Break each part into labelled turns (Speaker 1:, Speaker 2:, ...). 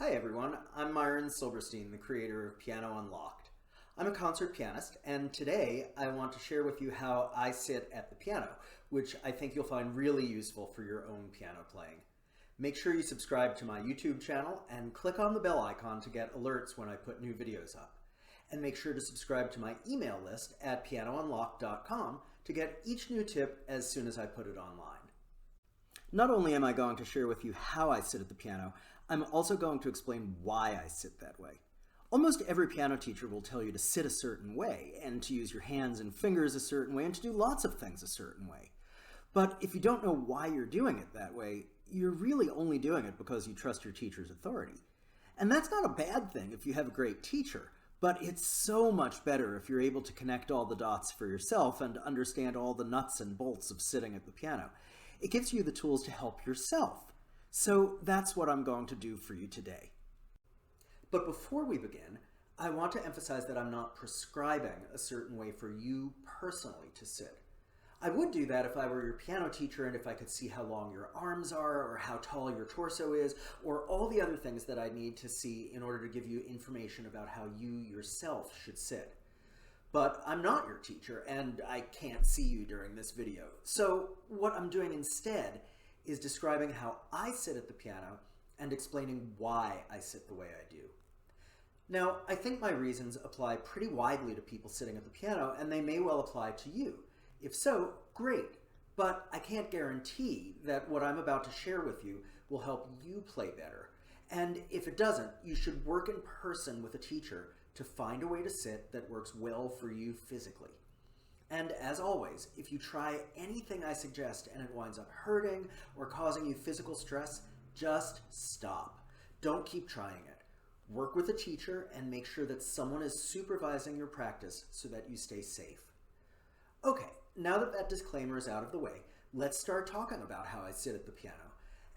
Speaker 1: Hi everyone, I'm Myron Silverstein, the creator of Piano Unlocked. I'm a concert pianist, and today I want to share with you how I sit at the piano, which I think you'll find really useful for your own piano playing. Make sure you subscribe to my YouTube channel and click on the bell icon to get alerts when I put new videos up. And make sure to subscribe to my email list at pianounlocked.com to get each new tip as soon as I put it online. Not only am I going to share with you how I sit at the piano, I'm also going to explain why I sit that way. Almost every piano teacher will tell you to sit a certain way, and to use your hands and fingers a certain way, and to do lots of things a certain way. But if you don't know why you're doing it that way, you're really only doing it because you trust your teacher's authority. And that's not a bad thing if you have a great teacher, but it's so much better if you're able to connect all the dots for yourself and understand all the nuts and bolts of sitting at the piano. It gives you the tools to help yourself. So that's what I'm going to do for you today. But before we begin, I want to emphasize that I'm not prescribing a certain way for you personally to sit. I would do that if I were your piano teacher and if I could see how long your arms are or how tall your torso is or all the other things that I need to see in order to give you information about how you yourself should sit. But I'm not your teacher and I can't see you during this video. So what I'm doing instead is describing how I sit at the piano and explaining why I sit the way I do. Now, I think my reasons apply pretty widely to people sitting at the piano, and they may well apply to you. If so, great, but I can't guarantee that what I'm about to share with you will help you play better. And if it doesn't, you should work in person with a teacher to find a way to sit that works well for you physically. And as always, if you try anything I suggest and it winds up hurting or causing you physical stress, just stop. Don't keep trying it. Work with a teacher and make sure that someone is supervising your practice so that you stay safe. Okay, now that that disclaimer is out of the way, let's start talking about how I sit at the piano.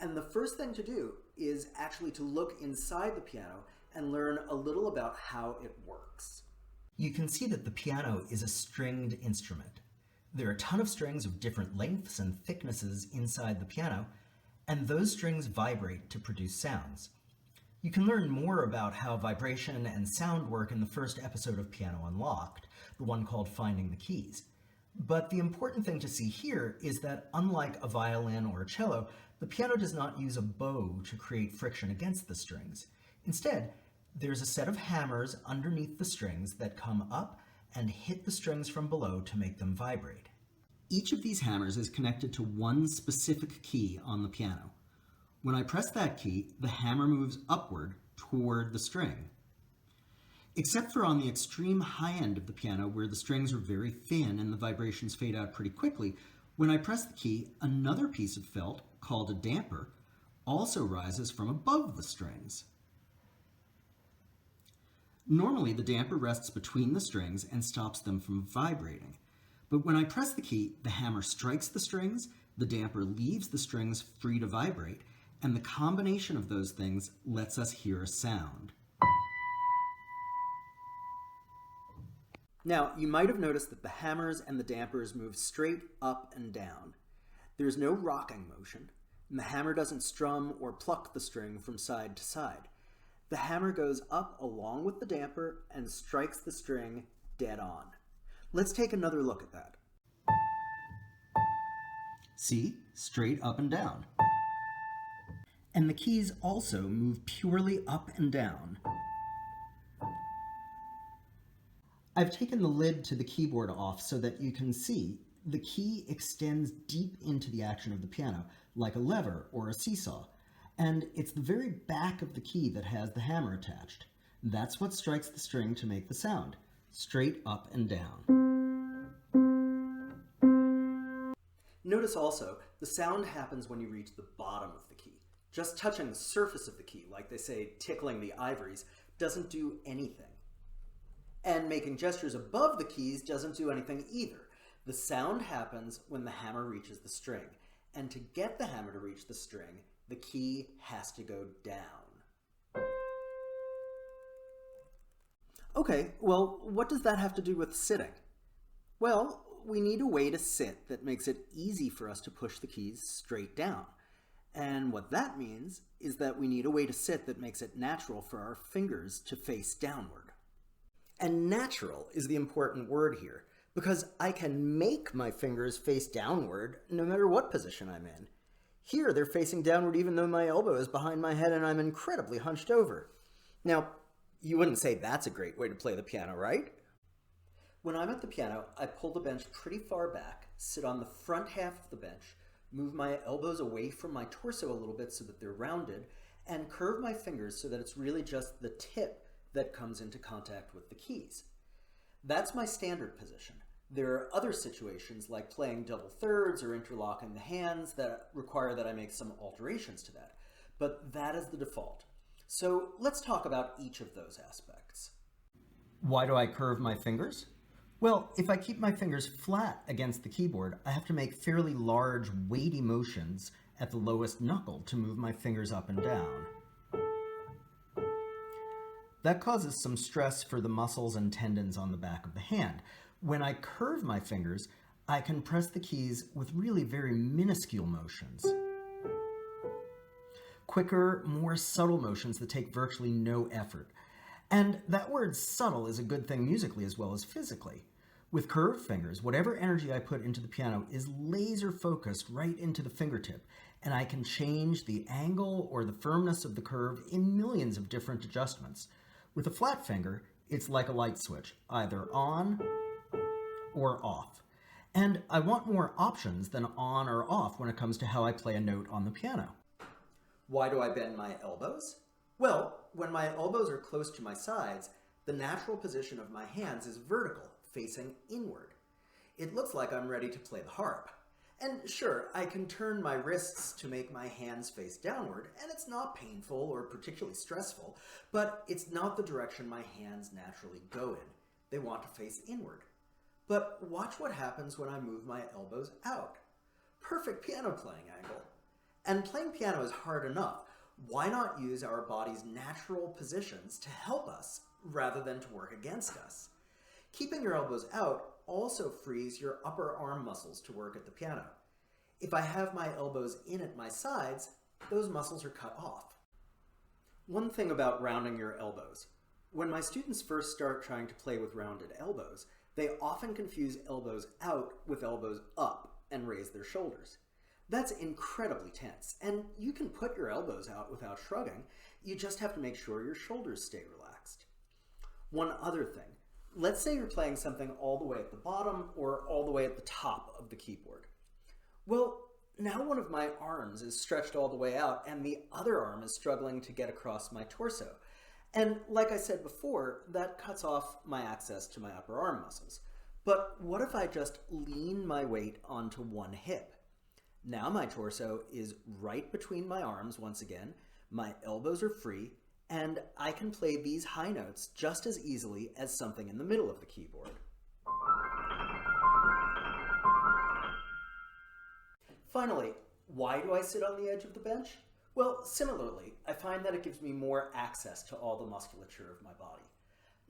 Speaker 1: And the first thing to do is actually to look inside the piano and learn a little about how it works. You can see that the piano is a stringed instrument. There are a ton of strings of different lengths and thicknesses inside the piano, and those strings vibrate to produce sounds. You can learn more about how vibration and sound work in the first episode of Piano Unlocked, the one called Finding the Keys. But the important thing to see here is that unlike a violin or a cello, the piano does not use a bow to create friction against the strings. Instead, there's a set of hammers underneath the strings that come up and hit the strings from below to make them vibrate. Each of these hammers is connected to one specific key on the piano. When I press that key, the hammer moves upward toward the string. Except for on the extreme high end of the piano where the strings are very thin and the vibrations fade out pretty quickly, when I press the key, another piece of felt, called a damper, also rises from above the strings. Normally, the damper rests between the strings and stops them from vibrating. But when I press the key, the hammer strikes the strings, the damper leaves the strings free to vibrate, and the combination of those things lets us hear a sound. Now, you might have noticed that the hammers and the dampers move straight up and down. There's no rocking motion, and the hammer doesn't strum or pluck the string from side to side. The hammer goes up along with the damper and strikes the string dead on. Let's take another look at that. See? Straight up and down. And the keys also move purely up and down. I've taken the lid to the keyboard off so that you can see the key extends deep into the action of the piano, like a lever or a seesaw. And it's the very back of the key that has the hammer attached. That's what strikes the string to make the sound, straight up and down. Notice also, the sound happens when you reach the bottom of the key. Just touching the surface of the key, like they say tickling the ivories, doesn't do anything. And making gestures above the keys doesn't do anything either. The sound happens when the hammer reaches the string. And to get the hammer to reach the string, the key has to go down. Okay, well, what does that have to do with sitting? Well, we need a way to sit that makes it easy for us to push the keys straight down. And what that means is that we need a way to sit that makes it natural for our fingers to face downward. And natural is the important word here, because I can make my fingers face downward no matter what position I'm in. Here they're facing downward even though my elbow is behind my head and I'm incredibly hunched over. Now, you wouldn't say that's a great way to play the piano, right? When I'm at the piano, I pull the bench pretty far back, sit on the front half of the bench, move my elbows away from my torso a little bit so that they're rounded, and curve my fingers so that it's really just the tip that comes into contact with the keys. That's my standard position. There are other situations like playing double thirds or interlocking the hands that require that I make some alterations to that, but that is the default. So let's talk about each of those aspects. Why do I curve my fingers? Well, if I keep my fingers flat against the keyboard, I have to make fairly large, weighty motions at the lowest knuckle to move my fingers up and down. That causes some stress for the muscles and tendons on the back of the hand. When I curve my fingers, I can press the keys with really very minuscule motions. Quicker, more subtle motions that take virtually no effort. And that word subtle is a good thing musically as well as physically. With curved fingers, whatever energy I put into the piano is laser focused right into the fingertip, and I can change the angle or the firmness of the curve in millions of different adjustments. With a flat finger, it's like a light switch, either on or off. And I want more options than on or off when it comes to how I play a note on the piano. Why do I bend my elbows? Well, when my elbows are close to my sides, the natural position of my hands is vertical, facing inward. It looks like I'm ready to play the harp. And sure, I can turn my wrists to make my hands face downward, and it's not painful or particularly stressful, but it's not the direction my hands naturally go in. They want to face inward. But watch what happens when I move my elbows out. Perfect piano playing angle. And playing piano is hard enough. Why not use our body's natural positions to help us rather than to work against us? Keeping your elbows out also frees your upper arm muscles to work at the piano. If I have my elbows in at my sides, those muscles are cut off. One thing about rounding your elbows. When my students first start trying to play with rounded elbows, they often confuse elbows out with elbows up and raise their shoulders. That's incredibly tense, and you can put your elbows out without shrugging. You just have to make sure your shoulders stay relaxed. One other thing. Let's say you're playing something all the way at the bottom or all the way at the top of the keyboard. Well, now one of my arms is stretched all the way out and the other arm is struggling to get across my torso. And like I said before, that cuts off my access to my upper arm muscles. But what if I just lean my weight onto one hip? Now my torso is right between my arms once again, my elbows are free, and I can play these high notes just as easily as something in the middle of the keyboard. Finally, why do I sit on the edge of the bench? Well, similarly, I find that it gives me more access to all the musculature of my body.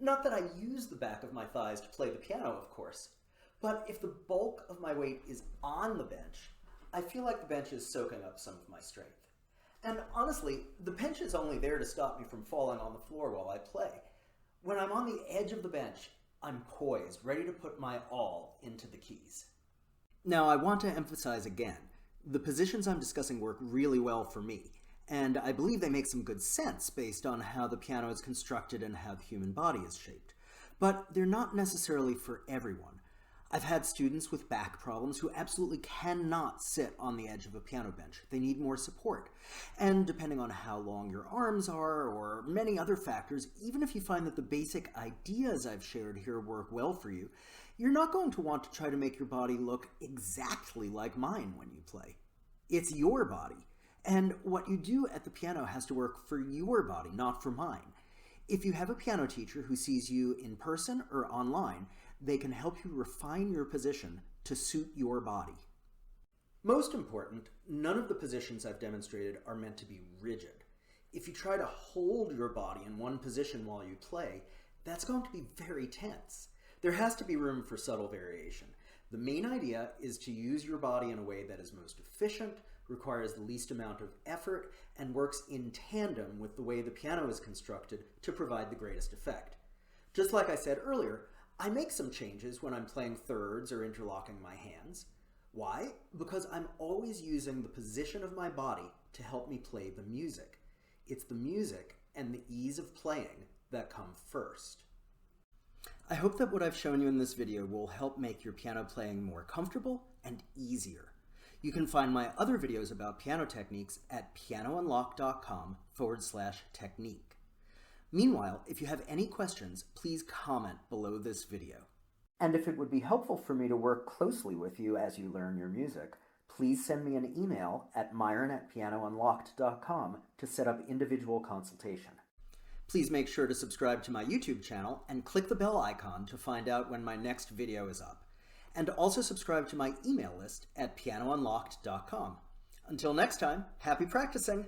Speaker 1: Not that I use the back of my thighs to play the piano, of course, but if the bulk of my weight is on the bench, I feel like the bench is soaking up some of my strength. And honestly, the bench is only there to stop me from falling on the floor while I play. When I'm on the edge of the bench, I'm poised, ready to put my all into the keys. Now, I want to emphasize again, the positions I'm discussing work really well for me, and I believe they make some good sense based on how the piano is constructed and how the human body is shaped. But they're not necessarily for everyone. I've had students with back problems who absolutely cannot sit on the edge of a piano bench. They need more support. And depending on how long your arms are or many other factors, even if you find that the basic ideas I've shared here work well for you, you're not going to want to try to make your body look exactly like mine when you play. It's your body. And what you do at the piano has to work for your body, not for mine. If you have a piano teacher who sees you in person or online, they can help you refine your position to suit your body. Most important, none of the positions I've demonstrated are meant to be rigid. If you try to hold your body in one position while you play, that's going to be very tense. There has to be room for subtle variation. The main idea is to use your body in a way that is most efficient, requires the least amount of effort, and works in tandem with the way the piano is constructed to provide the greatest effect. Just like I said earlier, I make some changes when I'm playing thirds or interlocking my hands. Why? Because I'm always using the position of my body to help me play the music. It's the music and the ease of playing that come first. I hope that what I've shown you in this video will help make your piano playing more comfortable and easier. You can find my other videos about piano techniques at pianounlocked.com/technique. Meanwhile, if you have any questions, please comment below this video. And if it would be helpful for me to work closely with you as you learn your music, please send me an email at myron@pianounlocked.com to set up individual consultation. Please make sure to subscribe to my YouTube channel and click the bell icon to find out when my next video is up. And also subscribe to my email list at pianounlocked.com. Until next time, happy practicing!